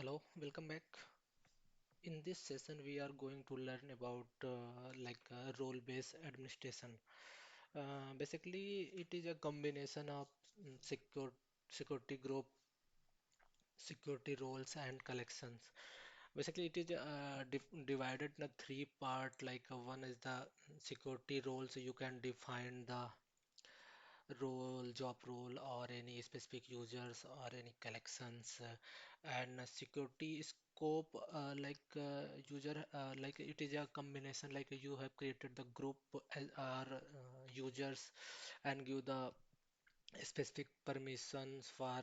Hello, welcome back. In this session, we are going to learn about role-based administration. Basically, it is a combination of security group, security roles, and collections. Basically, it is divided in a three part. One is the security roles. You can define the role, job role, or any specific users or any collections, and security scope user it is a combination like you have created the group or users and give the specific permissions for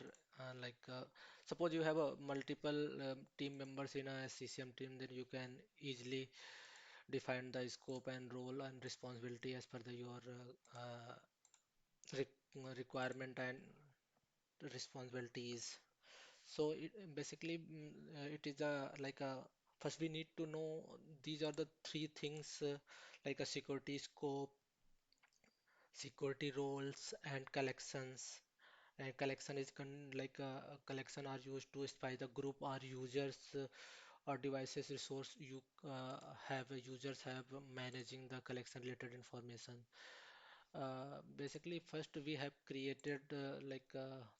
suppose you have a multiple team members in a SCCM team, then you can easily define the scope and role and responsibility as per your requirement and responsibilities. So basically, it is a first we need to know these are the three things like a security scope, security roles, and collections. And collection is collection are used to spy the group or users or devices resource you have users have managing the collection related information. Basically, first we have created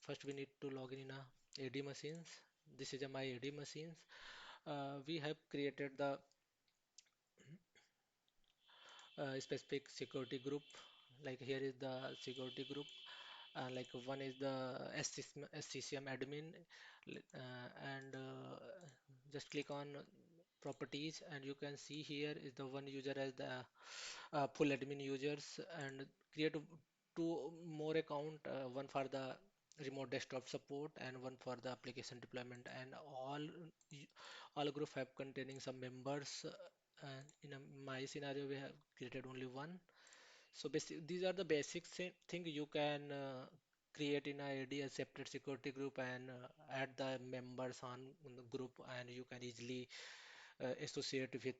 first we need to log in a AD machines. This is a my AD machines. We have created the specific security group. Like here is the security group. Like one is the SCCM admin, and just click on properties, and you can see here is the one user as the full admin users, and create two more account, one for the remote desktop support and one for the application deployment, and all group have containing some members, and in my scenario we have created only one. So these are the basic thing you can create in a AD a separate security group and add the members on the group, and you can easily associate with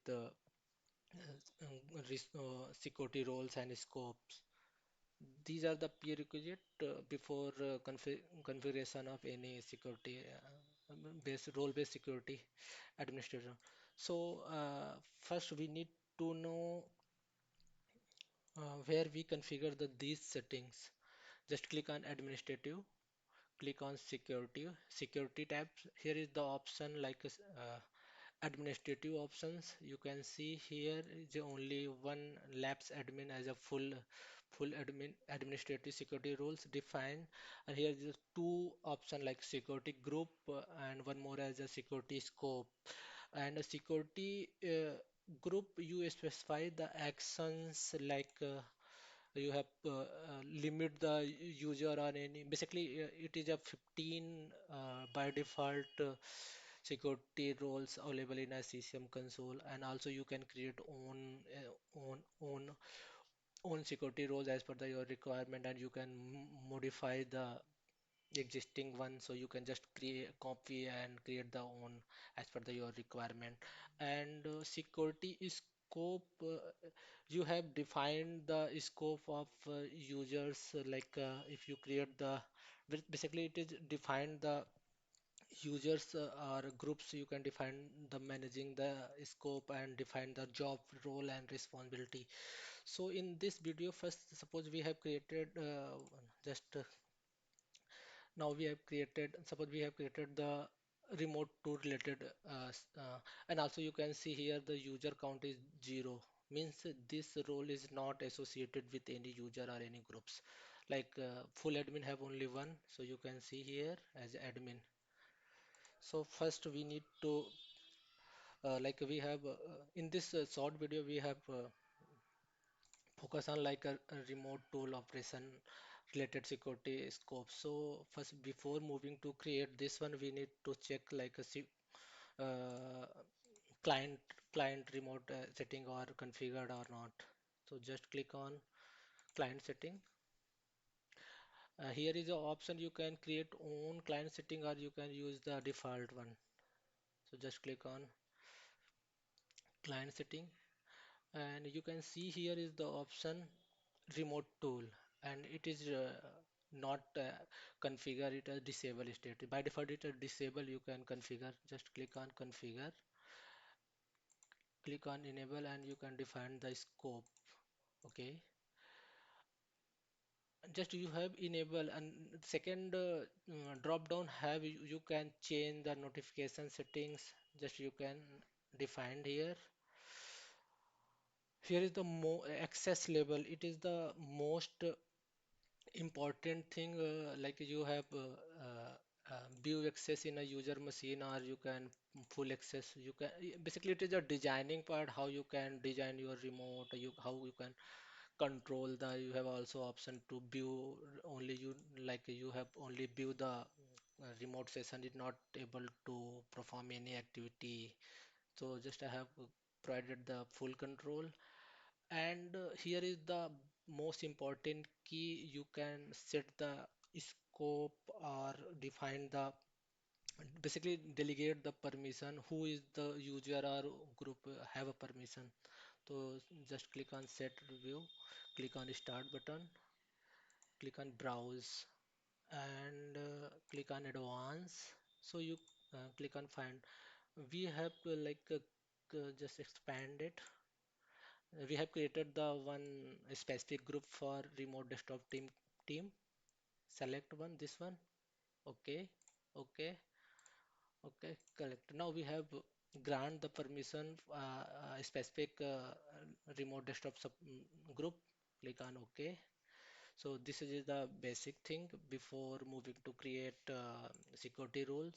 security roles and scopes. These are the prerequisite before configuration of any security based role-based security administrator. So first we need to know where we configure these settings. Just click on administrative, click on security tab. Here is the option administrative options. You can see here is only one labs admin as a full administrative security rules defined, and here is two option like security group and one more as a security scope. And a security group, you specify the actions you have limit the user on any, basically it is a 15 by default security roles available in a CCM console, and also you can create own security roles as per your requirement, and you can modify the existing one, so you can just create copy and create the own as per your requirement. And security scope, you have defined the scope of users, if you create the basically it is defined the users or groups, you can define the managing the scope and define the job role and responsibility. So in this video, first suppose we have created just now we have created, suppose we have created the remote tool related and also you can see here the user count is 0, means this role is not associated with any user or any groups. Full admin have only one, so you can see here as admin. So first we need to we have in this short video we have focus on a remote tool operation related security scope. So first, before moving to create this one, we need to check uh, client client remote setting or configured or not. So just click on client setting. Here is the option, you can create own client setting or you can use the default one. So just click on client setting, and you can see here is the option remote tool, and it is not configure it as disable state. By default, it is disable. You can configure. Just click on configure, click on enable, and you can define the scope. Okay, just you have enable, and second drop down have you can change the notification settings. Just you can define here. Here is the mo access level. It is the most important thing, like you have view access in a user machine, or you can full access. You can basically it is a designing part, how you can design your remote, how you can control the. You have also option to view only you, like you have only view the remote session is not able to perform any activity. So just I have provided the full control. And here is the most important key. You can set the scope or define the, basically delegate the permission, who is the user or group have a permission. So just click on set view, click on start button, click on browse, and click on advance. So you click on find. We have just expand it. We have created the one specific group for remote desktop team. Select one, this one. Okay, okay, okay, correct. Now we have grant the permission specific remote desktop group. Click on OK. So this is the basic thing before moving to create security rules.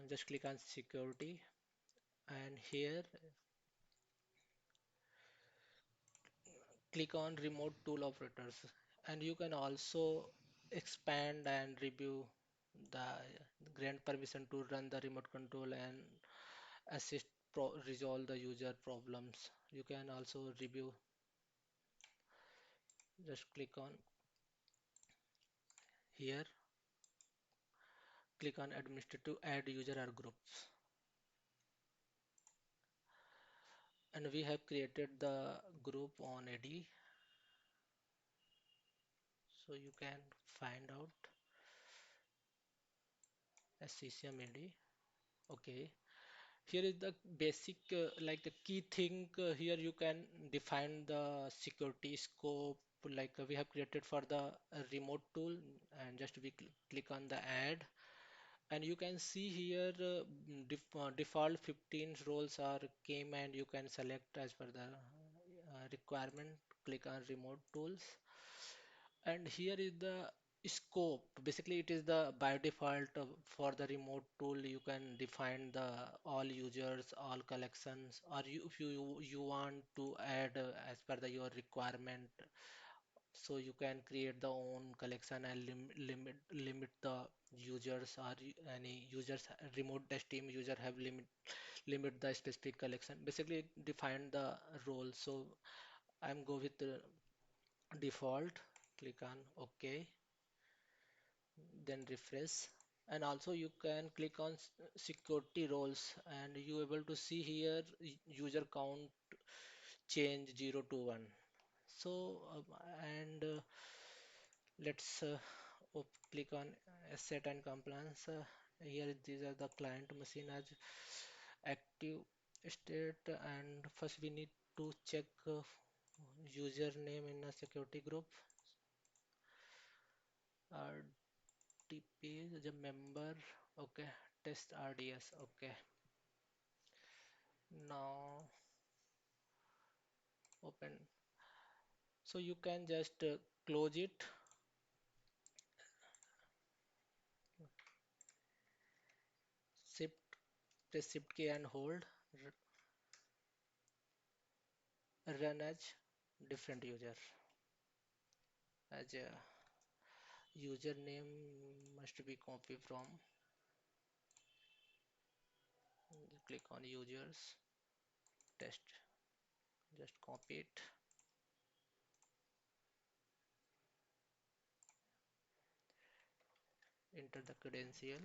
Just click on security, and here click on remote tool operators, and you can also expand and review the grant permission to run the remote control and assist resolve the user problems. You can also review. Just click on here, click on administrative add user or groups, and we have created the group on AD, so you can find out SCCM AD. Okay, here is the basic like a key thing. Here you can define the security scope, like we have created for the remote tool, and just we click on the add, and you can see here default 15 roles are came, and you can select as per the requirement. Click on remote tools, and here is the scope. Basically it is the by default for the remote tool. You can define the all users, all collections, or if you want to add as per the your requirement. So you can create the own collection and limit the users, or any users remote test team user have limit the specific collection. Basically define the role. So I'm go with the default. Click on OK, then refresh. And also you can click on security roles, and you able to see here user count change 0 to 1. So and let's click on asset and compliance. Here these are the client machine as active state, and first we need to check username in a security group. RTP is a member. Okay, test RDS. Okay, now open. So you can just close it, shift, press shift key and hold, run as different user. As a username must be copied from, click on users, test, just copy it, enter the credential.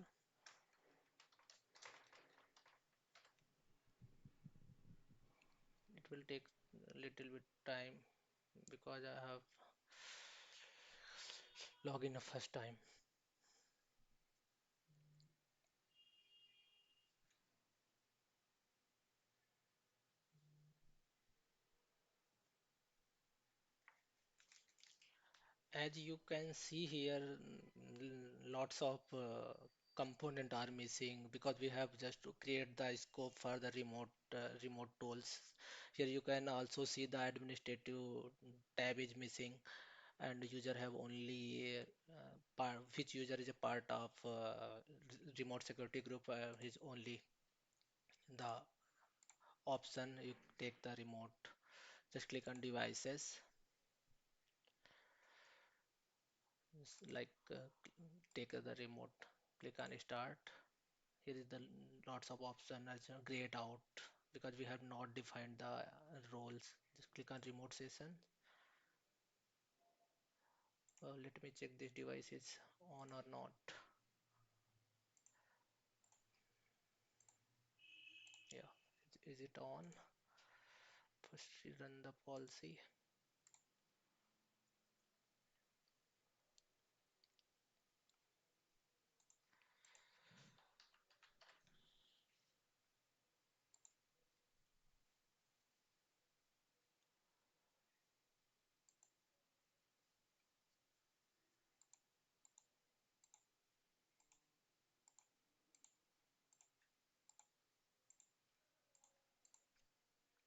It will take a little bit time because I have log in the first time. As you can see here, lots of component are missing because we have just to create the scope for the remote tools. Here you can also see the administrative tab is missing, and user have only part, which user is a part of remote security group is only the option. You take the remote, just click on devices, like take the remote, click on start. Here is the lots of option as grayed out because we have not defined the roles. Just click on remote session. Let me check this device is on or not. Yeah, is it on? First we run the policy.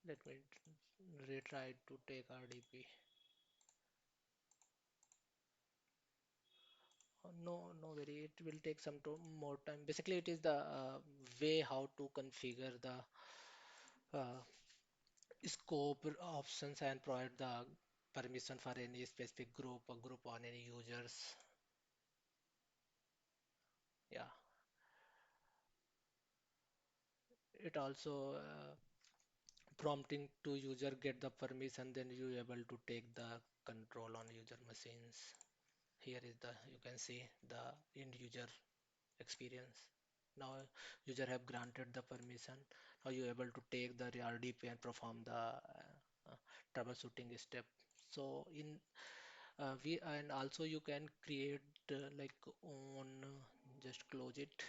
Let me retry to take RDP. No, no, very. It will take some more time. Basically, it is the way how to configure the uh, scope options and provide the permission for any specific group or group on any users. Yeah, it also prompting to user get the permission, then you able to take the control on user machines. Here is the you can see the end user experience. Now user have granted the permission. Now you able to take the RDP and perform the troubleshooting step. So in we and also you can create like on just close it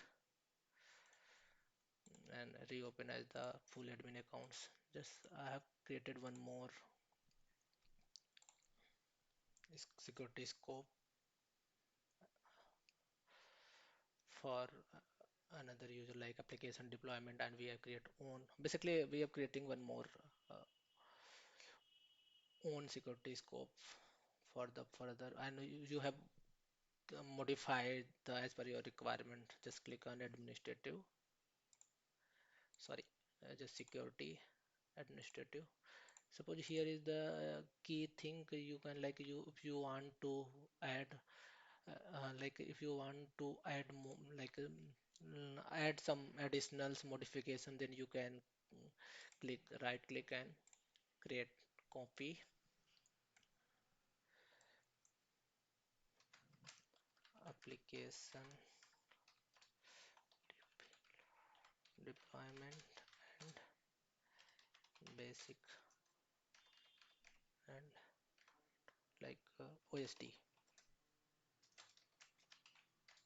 and reopen as the full admin accounts. Just I have created one more security scope for another user like application deployment, and we have create own, basically we are creating one more uh, own security scope for the further, and you have modified the as per your requirement. Just click on administrative, sorry, just security administrative. Suppose here is the key thing. You can like you if you want to add like if you want to add more like add some additional modification, then you can click right click and create copy application deployment and basic and like OSD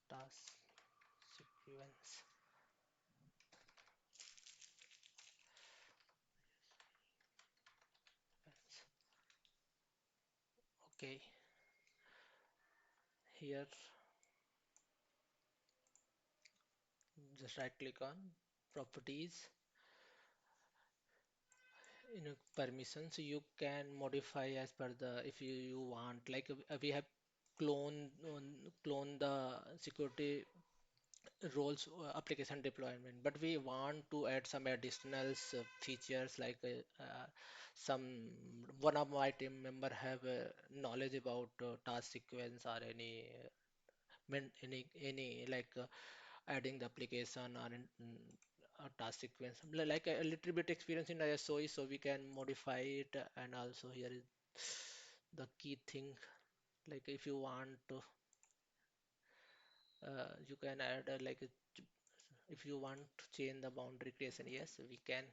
task sequence. Okay, here just right click on properties in a permission, so you can modify as per the if you want like we have clone the security roles application deployment, but we want to add some additional features like some one of my team member have knowledge about task sequence or any like adding the application or a task sequence like a little bit experience in SOE, so we can modify it. And also here is the key thing, like if you want to you can add like if you want to change the boundary creation, yes we can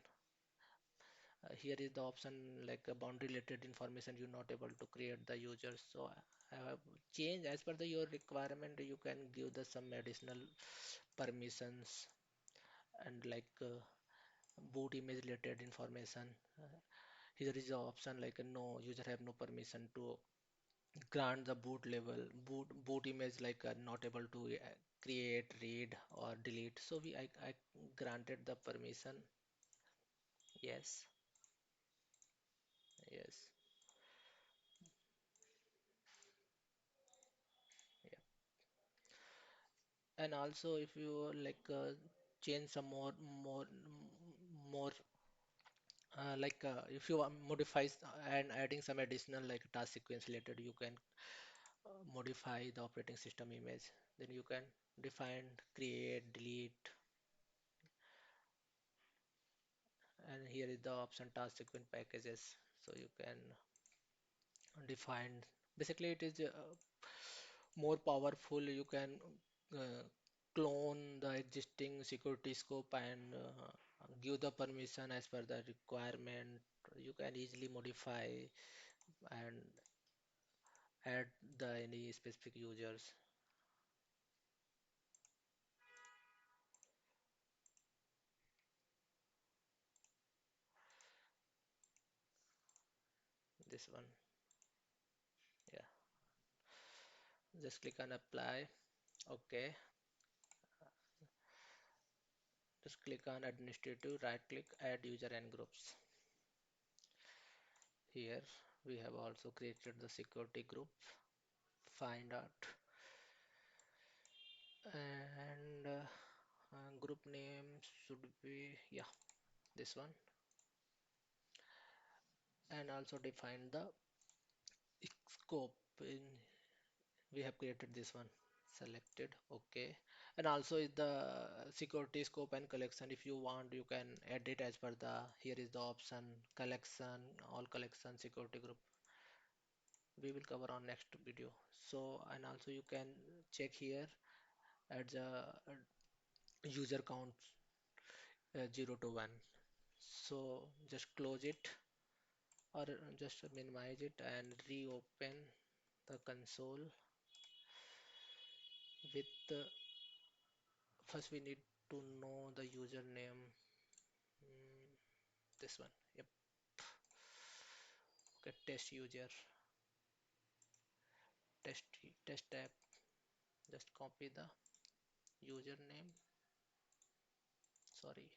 Here is the option like a boundary related information you're not able to create the users. So I have changed as per the your requirement. You can give the some additional permissions and like boot image related information. Uh, Here is the option like no user have no permission to grant the boot level boot image like not able to create, read or delete. So I granted the permission. Yes, yes, yeah. And also if you like change some more like if you modify and adding some additional like task sequence related, you can modify the operating system image. Then you can define, create, delete, and here is the option task sequence packages. So you can define. Basically, it is more powerful. You can uh, clone the existing security scope and give the permission as per the requirement. You can easily modify and add the any specific users. This one, yeah. Just click on apply. Okay. Just click on administrative, right click, add user and groups. Here we have also created the security group. Find out and group name should be, yeah, this one, and also define the scope in we have created this one. Selected, okay. And also is the security scope and collection. If you want, you can edit as per the here is the option collection, all collection security group. We will cover on next video. So and also you can check here at the user count 0 to 1. So just close it or just minimize it and reopen the console with the first we need to know the username. Mm, this one, yep. Okay, test user, test test tab. Just copy the username. Sorry,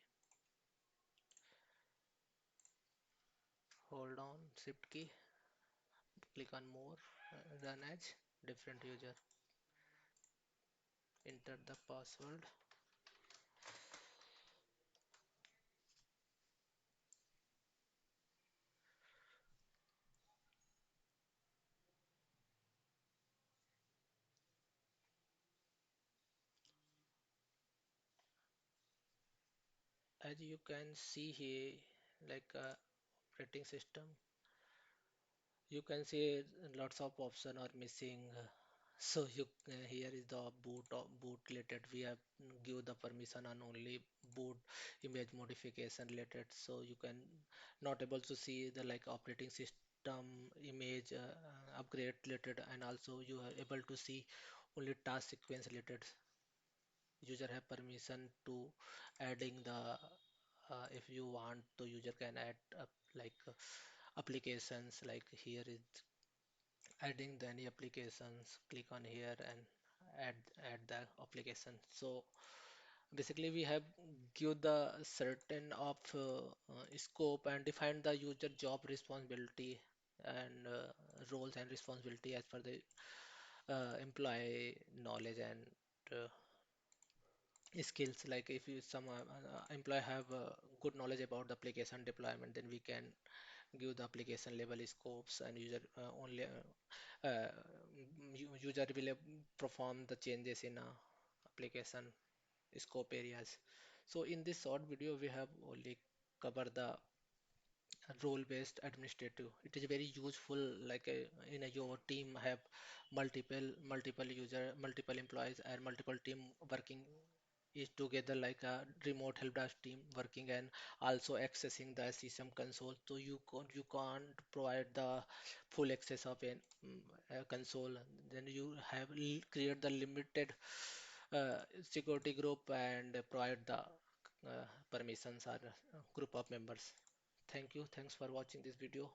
hold on, shift key, click on more, run as different user. Enter the password. As you can see here, like operating system, you can see lots of option are missing. So you here is the boot related. We have give the permission on only boot image modification related. So you can not able to see the like operating system image upgrade related, and also you are able to see only task sequence related. User have permission to adding the if you want to user can add like applications like here is adding the any applications. Click on here and add add the application. So basically we have give the certain of scope and define the user job responsibility and roles and responsibility as per the employee knowledge and skills. Like if you some employee have good knowledge about the application deployment, then we can give the application level scopes and user only user will perform the changes in application scope areas. So in this short video we have only covered the role based administrative. It is very useful like in your team have multiple user, multiple employees and multiple team working is together like a remote help desk team working and also accessing the system console. So you can't provide the full access of a console. Then you have create the limited security group and provide the permissions or group of members. Thank you. Thanks for watching this video.